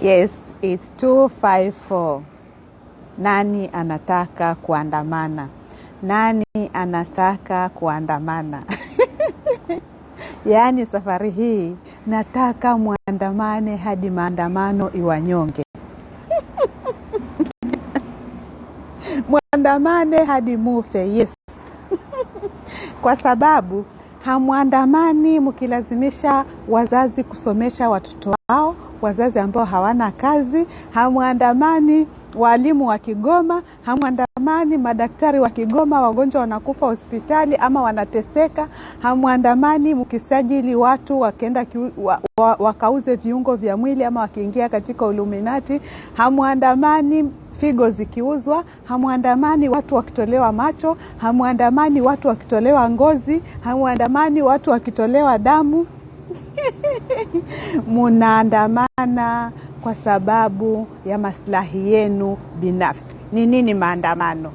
Yes, it's 254. Nani anataka kuandamana? Nani anataka kuandamana? Yaani safari hii nataka muandamane hadi maandamano iwanyonge. Muandamane hadi mufe, yes. Kwa sababu hamuandamani mkilazimisha wazazi kusomesha watoto wao, wazazi ambao hawana kazi, hamuandamani walimu wa Kigoma, hamuandamani madaktari wa Kigoma, wagonjwa wanakufa hospitali ama wanateseka, hamuandamani mkisajili watu wakaenda wakauze viungo vya mwili ama wakiingia katika Illuminati, hamuandamani figo zikiuzwa, hamuandamani watu wakitolewa macho, hamuandamani watu wakitolewa ngozi, hamuandamani watu wakitolewa damu. Munaandamana kwa sababu ya maslahi yenu binafsi. Ni nini maandamano?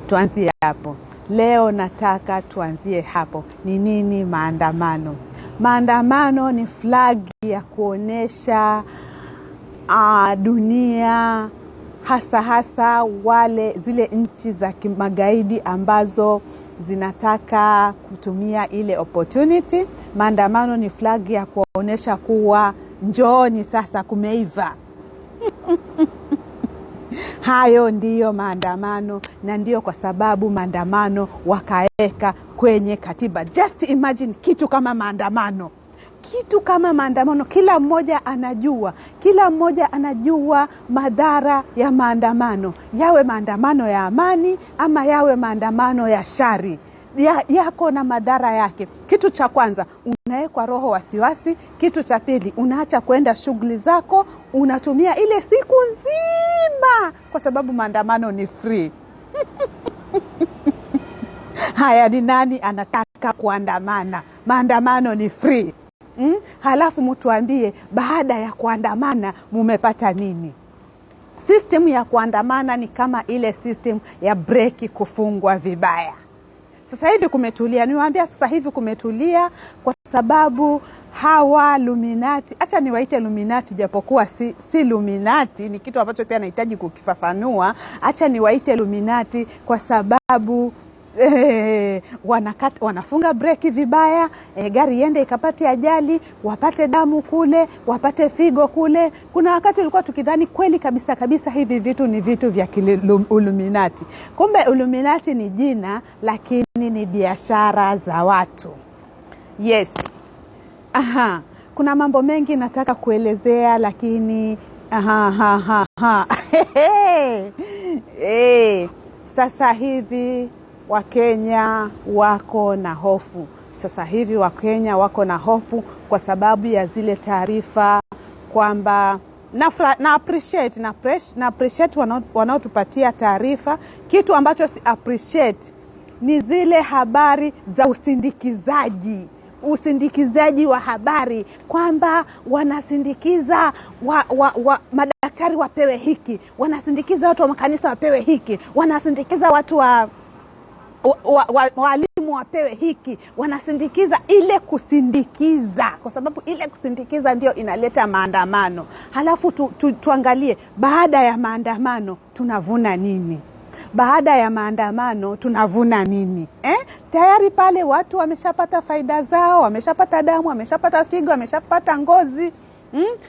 Tuanzie hapo. Leo nataka tuanzie hapo. Ni nini maandamano? Maandamano ni flagi ya kuonesha dunia, hasa zile nchi za kimagaidi ambazo zinataka kutumia ile opportunity. Maandamano ni flagi ya kuonesha kuwa njooni sasa kumeiva. Hayo ndiyo maandamano, na ndiyo kwa sababu maandamano wakaeka kwenye katiba. Just imagine kitu kama maandamano. Kitu kama maandamano, kila mmoja anajua madhara ya maandamano. Yawe maandamano ya amani ama yawe maandamano ya shari, yako na madhara yake. Kitu cha kwanza, unawekwa roho wasiwasi. Kitu cha pili, unaacha kwenda shughuli zako, unatumia ile siku nzima kwa sababu maandamano ni free. Haya, ni nani anataka kuandamana? Maandamano ni free. Halafu mtuambie baada ya kuandamana mumepata nini? System ya kuandamana ni kama ile system ya breki kufungwa vibaya. Sasa hivi kumetulia. Niwaambia sasa hivi kumetulia kwa sababu hawa Illuminati, acha niwaite Illuminati japokuwa si Illuminati, ni kitu ambacho pia nahitaji kukifafanua. Acha niwaite Illuminati kwa sababu wanafunga breki vibaya, gari iende ikapate ajali, wapate damu kule, wapate figo kule. Kuna wakati ulikuwa tukidhani kweli kabisa hivi vitu ni vitu vya Illuminati. Kumbe Illuminati ni jina, lakini ni biashara za watu. Yes. Kuna mambo mengi nataka kuelezea, lakini sasa hivi Wakenya wako na hofu. Sasa hivi Wakenya wako na hofu kwa sababu ya zile taarifa kwamba na appreciate wanaotupatia taarifa. Kitu ambacho si appreciate ni zile habari za usindikizaji wa habari, kwamba wanasindikiza madaktari wapewe hiki, wanasindikiza watu wa makanisa wapewe hiki, wanasindikiza watu walimu wapewe hiki, wanasindikiza ile kusindikiza, kwa sababu ile kusindikiza ndio inaleta maandamano. Halafu tuangalie baada ya maandamano tunavuna nini? Baada ya maandamano tunavuna nini? Tayari pale watu wameshapata faida zao, wameshapata damu, wameshapata figo, wameshapata ngozi.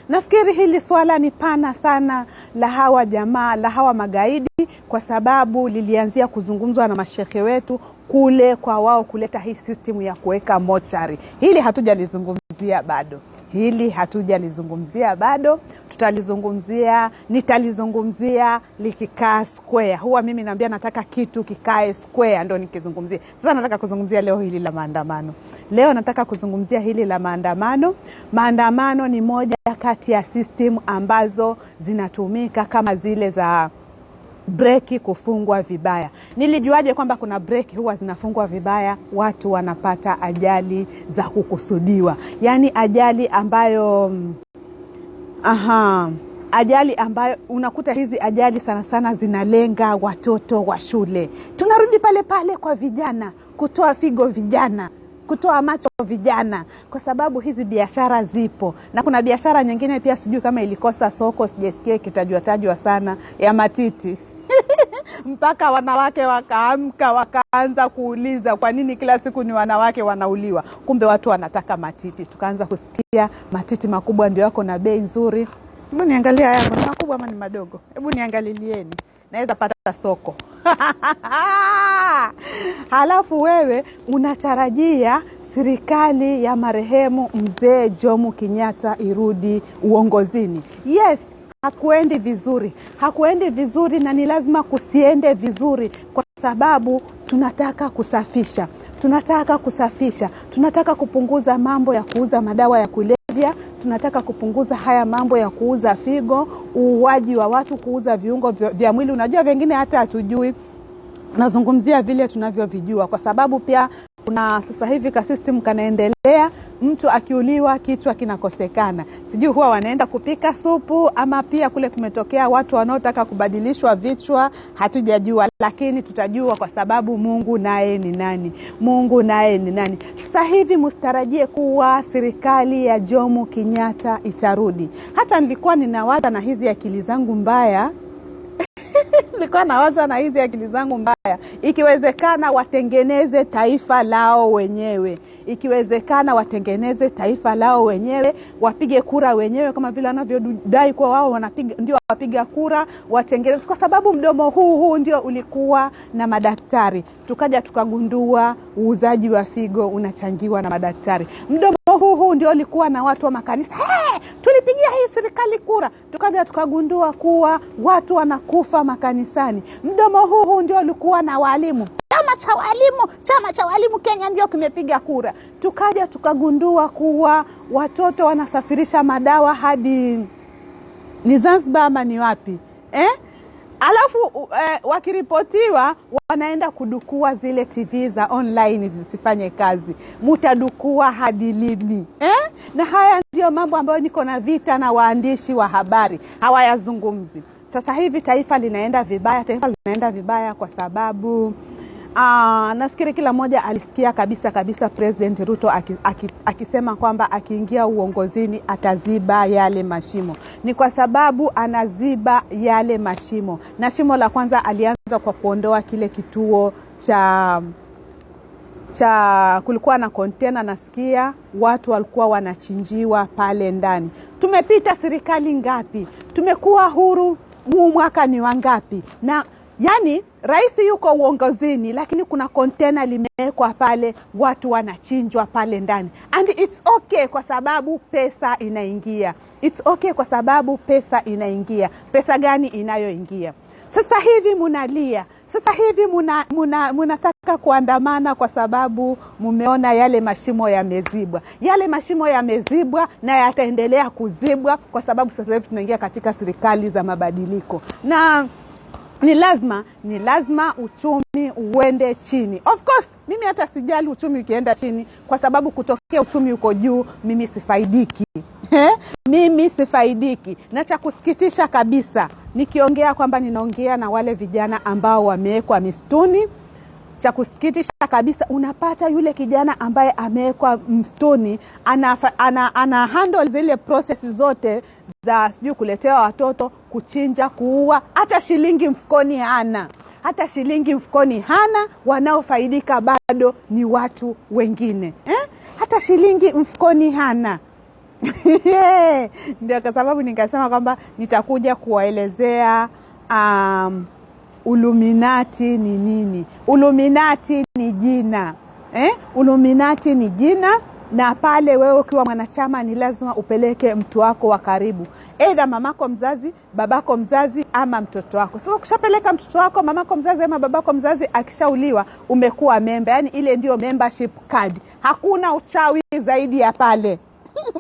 Nafikiri hili swala ni pana sana la hawa jamaa, la hawa magaidi, kwa sababu lilianzia kuzungumzwa na mashehe wetu kule kwa wao kuleta hii system ya kuweka mochari. Hili hatujalizungumzia bado. Nitalizungumzia likikaa square. Huwa mimi naambia nataka kitu kikae square ndo nikizungumzia. Sasa nataka kuzungumzia leo hili la maandamano. Leo nataka kuzungumzia hili la maandamano. Maandamano ni moja kati ya system ambazo zinatumika kama zile za breki kufungwa vibaya. Nilijuaje kwamba kuna breki huwa zinafungwa vibaya? Watu wanapata ajali za kukusudiwa. Yaani ajali ambayo unakuta hizi ajali sana zinalenga watoto wa shule. Tunarudi pale kwa vijana, kutoa figo vijana. kutoa macho vijana, kwa sababu hizi biashara zipo. Na kuna biashara nyingine pia sijui kama ilikosa soko, sijasikia kitajwa sana, ya matiti. Mpaka wanawake wakaamka wakaanza kuuliza kwa nini kila siku ni wanawake wanauliwa. Kumbe watu wanataka matiti. Tukaanza kusikia matiti makubwa ndio yako na bei nzuri. Hebu niangalia haya ni makubwa ama ni madogo? Hebu niangalieni. Naweza pata soko. Halafu wewe unatarajia serikali ya marehemu mzee Jomo Kenyatta irudi uongozini. Yes, hakuendi vizuri. Hakuendi vizuri na ni lazima kusiende vizuri, kwa sababu tunataka kusafisha. Tunataka kupunguza mambo ya kuuza madawa ya kulevya. Tunataka kupunguza haya mambo ya kuuza figo, uuaji wa watu, kuuza viungo vya mwili. Unajua vingine hata hatujui. Nazungumzia vile tunavyovijua, kwa sababu pia kuna sasa hivi ka system kanaendelea, mtu akiuliwa kichwa kinakosekana. Sijui huwa wanaenda kupika supu ama pia kule kumetokea watu wanaotaka kubadilishwa vichwa, hatujajua, lakini tutajua kwa sababu Mungu naye ni nani. Sasa hivi mstarajie kuwa serikali ya Jomo Kenyatta itarudi. Hata nilikuwa ninawaza na hizi akili zangu mbaya. Ikiwezekana watengeneze taifa lao wenyewe. Wapige kura wenyewe kama vile wanavyodai kwa wao wanapiga, ndio wapiga kura, watengeneze, kwa sababu mdomo huu ndio ulikuwa na madaktari. Tukaja tukagundua uuzaji wa figo unachangiwa na madaktari. Mdomo huu ndio ulikuwa na watu wa makanisa. Tulipigia hii serikali kura. Tukaja tukagundua kuwa watu wanakufa makanisani. Mdomo huu ndio ulikuwa na walimu. Chama cha walimu Kenya ndio kimepiga kura. Tukaja tukagundua kuwa watoto wanasafirisha madawa hadi ni Zanzibar ama ni wapi? Alafu wakiripotiwa wanaenda kudukua zile TV za online zisifanye kazi. Mutadukua hadi lini? Na haya ndio mambo ambayo niko na vita na waandishi wa habari, hawayazungumzi. Sasa hivi taifa linaenda vibaya kwa sababu nafikiri kila mmoja alisikia kabisa President Ruto akisema kwamba akiingia uongozini ataziba yale mashimo. Ni kwa sababu anaziba yale mashimo. Na shimo la kwanza alianza kwa kuondoa kile kituo cha kulikuwa na container, nasikia watu walikuwa wanachinjiwa pale ndani. Tumepita serikali ngapi? Tumekuwa huru mwaka ni wangapi? Na yani rais yuko uongozini, lakini kuna container limewekwa pale, watu wanachinjwa pale ndani. And it's okay kwa sababu pesa inaingia. Pesa gani inayoingia? Sasa hivi munalia. Sasa hivi munataka kuandamana kwa sababu mumeona yale mashimo yamezibwa. Yale mashimo yamezibwa na yataendelea kuzibwa, kwa sababu sasa hivi tunaingia katika serikali za mabadiliko. Na ni lazima uchumi uende chini. Of course, mimi hata sijali uchumi ukienda chini, kwa sababu kutokea uchumi uko juu mimi sifaidiki. Na cha kusikitisha kabisa, nikiongea kwamba ninaongea na wale vijana ambao wamewekwa msituni. Cha kusikitisha kabisa, unapata yule kijana ambaye amewekwa msituni ana handle zile process zote za sijui kuletea watoto, kuchinja, kuua. Hata shilingi mfukoni hana. Wanaofaidika bado ni watu wengine. Hata shilingi mfukoni hana. Ndio kwa sababu nikasema kwamba nitakuja kuwaelezea Illuminati ni nini. Illuminati ni jina. Illuminati ni jina, na pale wewe ukiwa mwanachama ni lazima upeleke mtu wako wa karibu. Either mamako mzazi, babako mzazi ama mtoto wako. Sasa ukishapeleka mtoto wako, mamako mzazi ama babako mzazi akishauliwa, umekuwa member. Yani ile ndio membership card. Hakuna uchawi zaidi ya pale.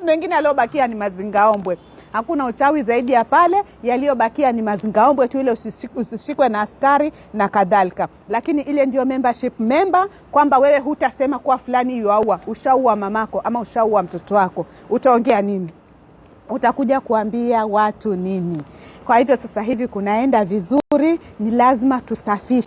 Mengine yaliyobakia ni mazingaombwe. Hakuna uchawi zaidi ya pale, yaliyobakia ni mazingaombwe tu, ile usishikwe na askari na kadhalika. Lakini ile ndio membership member, kwamba wewe hutasema kwa fulani yuaua, ushaua mamako ama ushaua mtoto wako. Utaongea nini? Utakuja kuambia watu nini? Kwa hivyo sasa hivi kunaenda vizuri, ni lazima tusafishe.